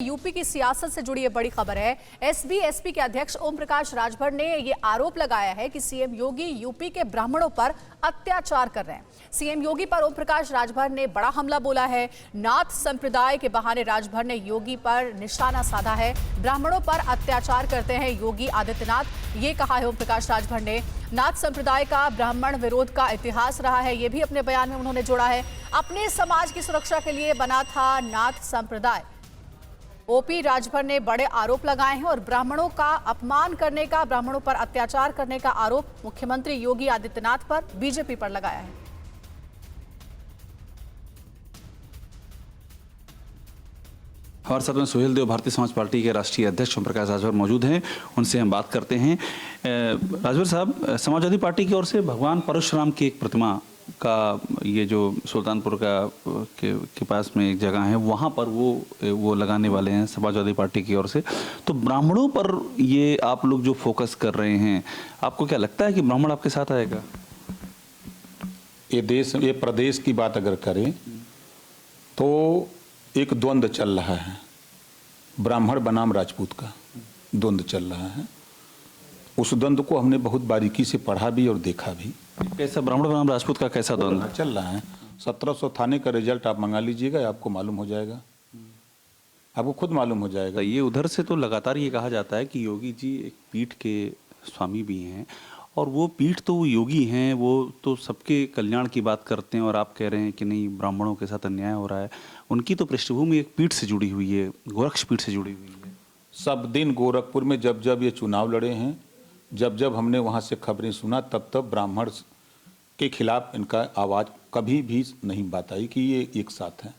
UP की सियासत से जुड़ी ये बड़ी खबर है। एसबी के अध्यक्ष ओम प्रकाश राजभर ने ये आरोप लगाया है कि सीएम योगी यूपी के ब्राह्मणों पर अत्याचार कर रहे हैं। सीएम योगी पर ओम प्रकाश राजभर ने बड़ा हमला बोला है। नाथ संप्रदाय के बहाने राजभर ने योगी पर निशाना साधा है। ब्राह्मणों पर अत्याचार करते हैं योगी आदित्यनाथ, ये कहा है ओम प्रकाश राजभर ने। नाथ संप्रदाय का ब्राह्मण विरोध का इतिहास रहा है, ये भी अपने बयान में उन्होंने जोड़ा है। अपने समाज की सुरक्षा के लिए बना था नाथ संप्रदाय। ओपी राजभर ने बड़े आरोप लगाए हैं और ब्राह्मणों का अपमान करने का, ब्राह्मणों पर अत्याचार करने का आरोप मुख्यमंत्री योगी आदित्यनाथ पर, बीजेपी पर लगाया है। हमारे साथ में सुहेल देव भारतीय समाज पार्टी के राष्ट्रीय अध्यक्ष ओम प्रकाश राजभर मौजूद हैं, उनसे हम बात करते हैं। राजभर साहब, समाजवादी पार्टी की ओर से भगवान परशुराम की एक प्रतिमा का, ये जो सुल्तानपुर के पास में एक जगह है, वहाँ पर वो लगाने वाले हैं समाजवादी पार्टी की ओर से। तो ब्राह्मणों पर ये आप लोग जो फोकस कर रहे हैं, आपको क्या लगता है कि ब्राह्मण आपके साथ आएगा? ये प्रदेश की बात अगर करें तो एक द्वंद्व चल रहा है, ब्राह्मण बनाम राजपूत का द्वंद्व चल रहा है। उस द्वंद्व को हमने बहुत बारीकी से पढ़ा भी और देखा भी। कैसा ब्राह्मण बनाम राजपूत का कैसा द्वंद्व चल रहा है? 1700 थाने का रिजल्ट आप मंगा लीजिएगा, आपको मालूम हो जाएगा, आपको खुद मालूम हो जाएगा। ये उधर से तो लगातार ये कहा जाता है कि योगी जी एक पीठ के स्वामी भी हैं, और वो पीठ तो योगी हैं, वो तो सबके कल्याण की बात करते हैं, और आप कह रहे हैं कि नहीं, ब्राह्मणों के साथ अन्याय हो रहा है। उनकी तो पृष्ठभूमि एक पीठ से जुड़ी हुई है, गोरक्ष पीठ से जुड़ी हुई है। सब दिन गोरखपुर में जब जब ये चुनाव लड़े हैं, जब जब हमने वहाँ से खबरें सुना, तब तब ब्राह्मण के खिलाफ इनका आवाज़ कभी भी नहीं बात आई कि ये एक साथ हैं।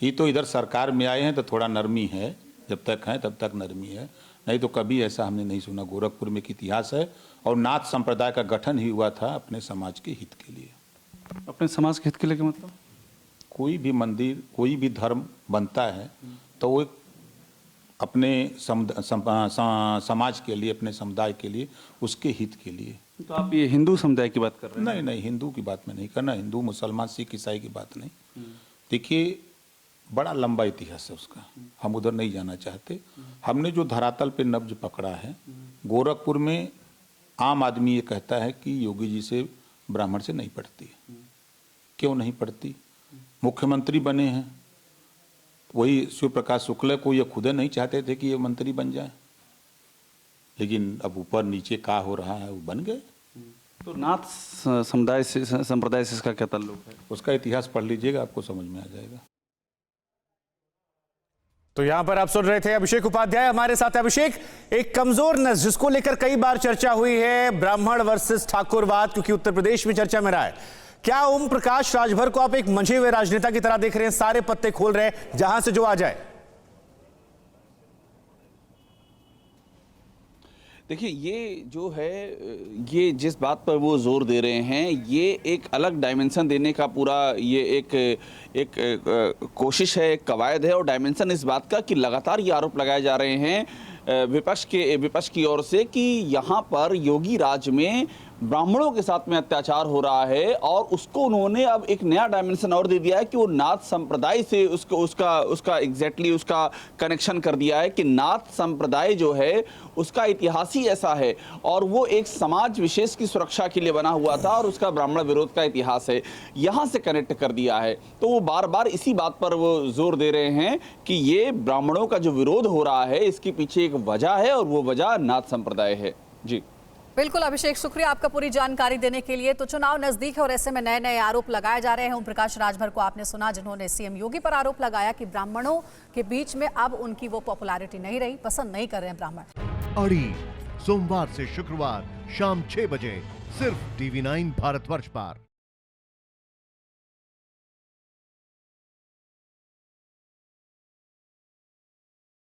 ये तो इधर सरकार में आए हैं तो थोड़ा नरमी है, जब तक हैं तब तक नरमी है, नहीं तो कभी ऐसा हमने नहीं सुना। गोरखपुर में एक इतिहास है, और नाथ संप्रदाय का गठन ही हुआ था अपने समाज के हित के लिए। अपने समाज के हित के लिए क्या मतलब? कोई भी मंदिर, कोई भी धर्म बनता है तो वो अपने समाज के लिए, अपने समुदाय के लिए, उसके हित के लिए। तो आप ये हिंदू समुदाय की बात कर रहे हैं? नहीं नहीं, हिंदू की बात में नहीं करना, हिंदू मुसलमान सिख ईसाई की बात नहीं। देखिए, बड़ा लंबा इतिहास है उसका, हम उधर नहीं जाना चाहते। हमने जो धरातल पे नब्ज पकड़ा है, गोरखपुर में आम आदमी ये कहता है कि योगी जी से ब्राह्मण से नहीं पड़ती। क्यों नहीं पड़ती? मुख्यमंत्री बने हैं, वही शिव प्रकाश शुक्ल को ये खुद नहीं चाहते थे कि ये मंत्री बन जाए, लेकिन अब ऊपर नीचे का हो रहा है, वो बन गए। तो नाथ संप्रदाय से इसका क्या ताल्लुक है? उसका इतिहास पढ़ लीजिएगा, आपको समझ में आ जाएगा। तो यहां पर आप सुन रहे थे अभिषेक उपाध्याय हमारे साथ। अभिषेक, एक कमजोर नस्ल जिसको लेकर कई बार चर्चा हुई है, ब्राह्मण वर्सेस ठाकुरवाद, क्योंकि उत्तर प्रदेश में चर्चा में रहा है, क्या ओम प्रकाश राजभर को आप एक मंझे हुए राजनेता की तरह देख रहे हैं? सारे पत्ते खोल रहे हैं, जहां से जो आ जाए। देखिए, ये जो है, ये जिस बात पर वो जोर दे रहे हैं, ये एक अलग डायमेंशन देने का पूरा ये एक कोशिश है, एक कवायद है, और डायमेंशन इस बात का कि लगातार ये आरोप लगाए जा रहे हैं विपक्ष की ओर से कि यहाँ पर योगी राज में ब्राह्मणों के साथ में अत्याचार हो रहा है, और उसको उन्होंने अब एक नया डायमेंशन और दे दिया है कि वो नाथ संप्रदाय से उसका एग्जैक्टली उसका कनेक्शन कर दिया है कि नाथ संप्रदाय जो है उसका इतिहास ही ऐसा है, और वो एक समाज विशेष की सुरक्षा के लिए बना हुआ था, और उसका ब्राह्मण विरोध का इतिहास है, यहाँ से कनेक्ट कर दिया है। तो वो बार बार इसी बात पर वो जोर दे रहे हैं कि ये ब्राह्मणों का जो विरोध हो रहा है, इसके पीछे एक वजह है, और वो वजह नाथ संप्रदाय है। जी बिल्कुल अभिषेक, शुक्रिया आपका पूरी जानकारी देने के लिए। तो चुनाव नजदीक है और ऐसे में नए नए आरोप लगाए जा रहे हैं। ओम प्रकाश राजभर को आपने सुना, जिन्होंने सीएम योगी पर आरोप लगाया कि ब्राह्मणों के बीच में अब उनकी वो पॉपुलैरिटी नहीं रही, पसंद नहीं कर रहे हैं ब्राह्मण। अड़ी सोमवार से शुक्रवार शाम 6 बजे सिर्फ TV9 भारतवर्ष पर।